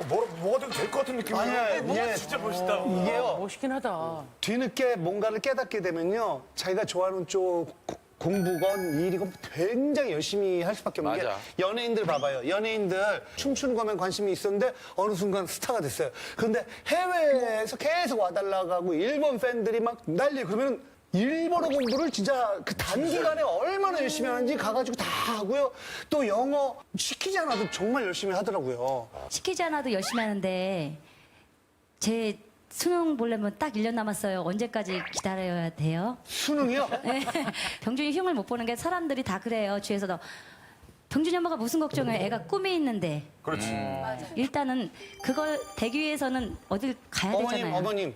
뭐가 되게 될 것 같은 느낌이에요. 아니야, 뭔가 이게 진짜 멋있다. 이게요. 멋있긴 하다. 뒤늦게 뭔가를 깨닫게 되면요. 자기가 좋아하는 쪽 공부건 일이건 굉장히 열심히 할 수밖에 없는 맞아. 게 연예인들 봐봐요. 연예인들 춤추는 거면 관심이 있었는데 어느 순간 스타가 됐어요. 그런데 해외에서 계속 와달라고 하고 일본 팬들이 막 난리 그러면 일본어 공부를 진짜 그 단기간에 얼마나 열심히 하는지 가가지고 다 하고요. 또 영어 시키지 않아도 정말 열심히 하더라고요. 시키지 않아도 열심히 하는데 제 수능 보려면 딱 1년 남았어요. 언제까지 기다려야 돼요? 수능이요? 네. 병준이 흉을 못 보는 게 사람들이 다 그래요. 주위에서도. 병준이 엄마가 무슨 걱정해? 애가 꿈이 있는데. 그렇지. 일단은 그걸 되기 위해서는 어딜 가야 되잖아요. 어머님.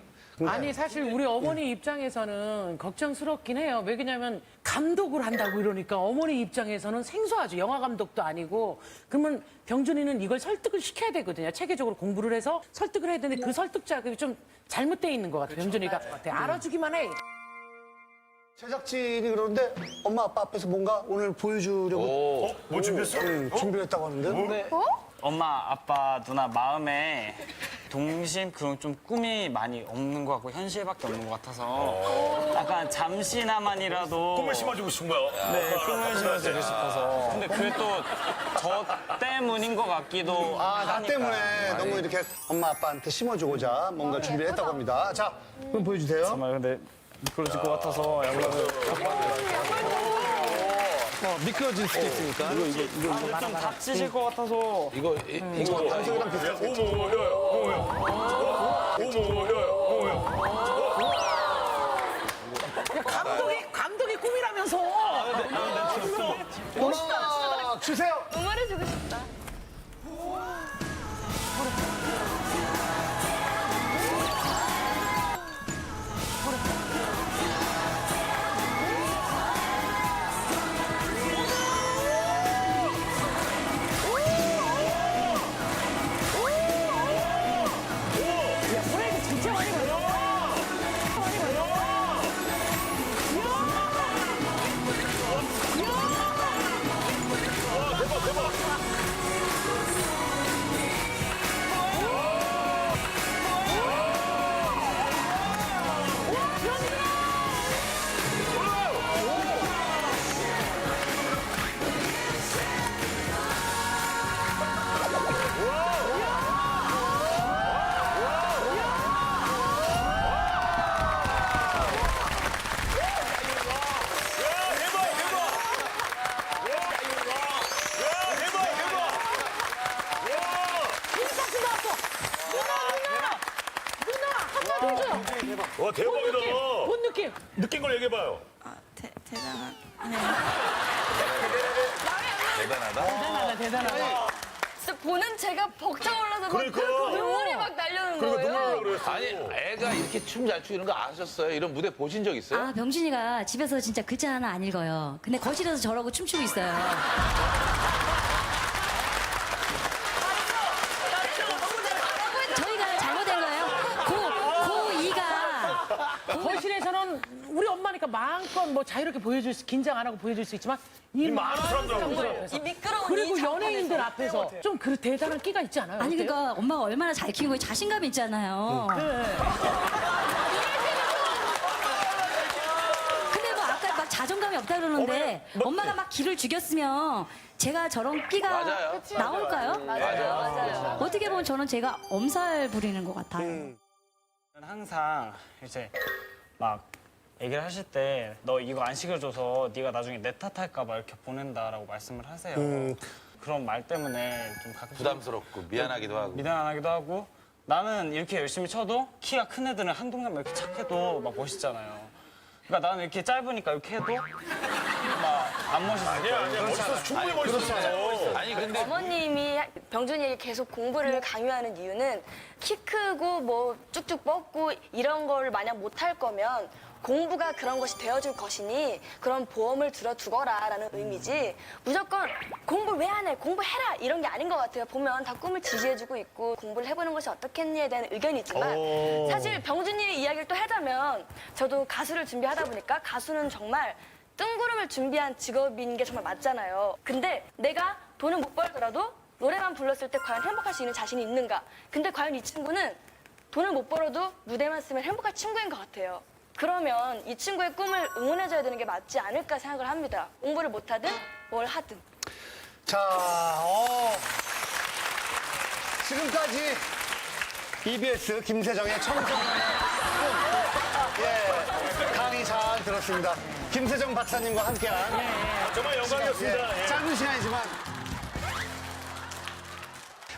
아니 사실 우리 어머니 입장에서는 걱정스럽긴 해요. 왜냐면 감독을 한다고 이러니까 어머니 입장에서는 생소하죠. 영화 감독도 아니고. 그러면 병준이는 이걸 설득을 시켜야 되거든요. 체계적으로 공부를 해서 설득을 해야 되는데 그 설득 자극이 좀 잘못돼 있는 것 같아요. 병준이가. 알아주기만 해. 제작진이 그러는데 엄마 아빠 앞에서 뭔가 오늘 보여주려고 뭐 준비했어? 준비를 했다고 하는데 엄마, 아빠, 누나 마음에 동심 그런 좀 꿈이 많이 없는 것 같고 현실밖에 없는 것 같아서 약간 잠시나마니라도 꿈을 심어주고 싶은 거야. 네, 꿈을 심어주고 싶어서. 근데 그게 또 저 때문인 것 같기도 나 하니까. 때문에 너무 이렇게 엄마 아빠한테 심어주고자 뭔가 준비를 했다고 합니다. 자, 그럼 보여주세요. 정말 근데 미끄러질 것 같아서 양말을 미끄러질 수도 있으니까. 좀 다치실 것 같아서 이거 단속이랑 비슷하세요. 감독이 꿈이라면서. 음악 주세요. 응원해주고 싶다. 브레이크 진짜 많이 걸려. 와, 대박이다. 뭔 느낌? 느낀 걸 얘기해봐요. 대단한. 대단하다. 진짜 보는 제가 벅차 올라서 막 그러니까. 눈물이 막 나려는 그러니까 거예요. 눈물나고 그랬어. 아니 애가 이렇게 춤 잘 추는 거 아셨어요? 이런 무대 보신 적 있어요? 아, 병준이가 집에서 진짜 글자 하나 안 읽어요. 근데 거실에서 저러고 춤추고 있어요. 저희가 잘못된 거예요. 고2가 거실에서는 우리 엄마니까 마음껏 뭐 자유롭게 보여줄 수, 긴장 안 하고 보여줄 수 있지만 이 많은 사람들 앞에서 이 미끄러운 그리고 이 연예인들 앞에서 좀 그 대단한 끼가 있지 않아요? 아니 어때요? 그러니까 엄마가 얼마나 잘 키운 거에 자신감 있잖아요. 근데 뭐 아까 막 자존감이 없다 그러는데 엄마가 막 기를 죽였으면 제가 저런 끼가 맞아요. 나올까요? 맞아요. 어떻게 보면 저는 제가 엄살 부리는 것 같아요. 항상 이제 막 얘기를 하실 때 너 이거 안 시켜줘서 네가 나중에 내 탓할까 봐 이렇게 보낸다라고 말씀을 하세요. 그런 말 때문에 좀 가끔 부담스럽고 미안하기도 하고. 미안하기도 하고 나는 이렇게 열심히 쳐도 키가 큰 애들은 한동안 이렇게 착해도 막 멋있잖아요. 그러니까 나는 이렇게 짧으니까 이렇게 해도 막 안 멋있을 거예요. 아니야. 멋있어서 충분히 멋있었어. 아니 근데 어머님이 병준이에게 계속 공부를 강요하는 이유는 키 크고 뭐 쭉쭉 뻗고 이런 걸 만약 못할 거면 공부가 그런 것이 되어줄 것이니 그런 보험을 들어두거라라는 의미지 무조건 공부 왜 안 해? 공부해라! 이런 게 아닌 것 같아요. 보면 다 꿈을 지지해주고 있고 공부를 해보는 것이 어떻겠니에 대한 의견이 있지만 사실 병준이의 이야기를 또 하자면 저도 가수를 준비하다 보니까 가수는 정말 뜬구름을 준비한 직업인 게 정말 맞잖아요. 근데 내가 돈은 못 벌더라도 노래만 불렀을 때 과연 행복할 수 있는 자신이 있는가? 근데 과연 이 친구는 돈을 못 벌어도 무대만 쓰면 행복할 친구인 것 같아요. 그러면 이 친구의 꿈을 응원해줘야 되는 게 맞지 않을까 생각을 합니다. 공부를 못하든 뭘 하든. 자, 지금까지 EBS 김세정의 청소년의 꿈. 예, 강의 잘 들었습니다. 김세정 박사님과 함께한 정말 영광이었습니다. 예. 짧은 시간이지만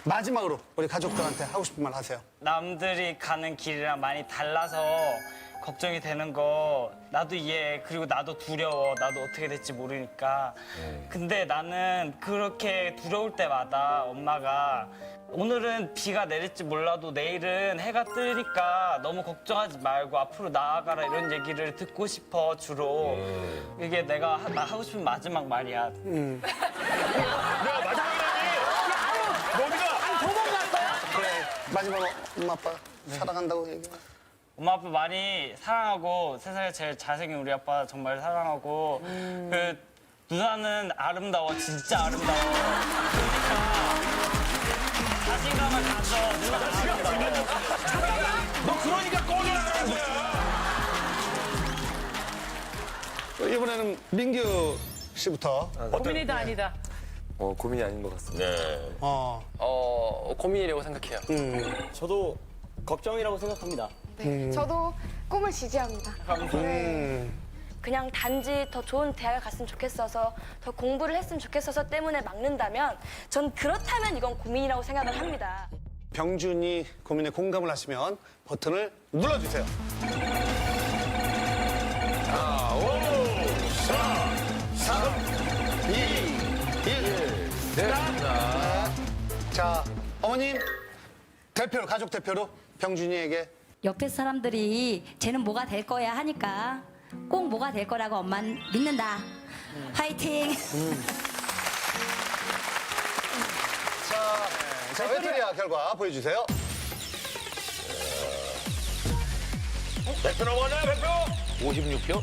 마지막으로 우리 가족들한테 하고 싶은 말 하세요. 남들이 가는 길이랑 많이 달라서 걱정이 되는 거 나도 이해해. 그리고 나도 두려워. 나도 어떻게 될지 모르니까. 근데 나는 그렇게 두려울 때마다 엄마가 오늘은 비가 내릴지 몰라도 내일은 해가 뜨니까 너무 걱정하지 말고 앞으로 나아가라 이런 얘기를 듣고 싶어 주로. 이게 내가 하고 싶은 마지막 말이야. 야, 마지막이라니! 너희가 그래, 마지막으로 엄마 아빠 사랑한다고 얘기해. 엄마 아빠 많이 사랑하고 세상에 제일 잘생긴 우리 아빠 정말 사랑하고 그 누나는 아름다워 진짜 아름다워 그러니까 자신감을 가져 누나가 아름다워 너 그러니까 꺼져라는 거야. 이번에는 민규 씨부터. 고민이다 아니다. 고민이 아닌 것 같습니다. 네. 고민이라고 생각해요. 저도 걱정이라고 생각합니다. 네, 저도 꿈을 지지합니다. 네. 그냥 단지 더 좋은 대학을 갔으면 좋겠어서 더 공부를 했으면 좋겠어서 때문에 막는다면 전 그렇다면 이건 고민이라고 생각을 합니다. 병준이 고민에 공감을 하시면 버튼을 눌러주세요. 3, 2, 1. 자, 어머님 대표로, 가족 대표로 병준이에게 옆에 사람들이 쟤는 뭐가 될 거야 하니까 꼭 뭐가 될 거라고 엄마는 믿는다. 화이팅! 자, 외톨이야 결과 보여주세요. 백표 넘어가나요, 백표? 56표?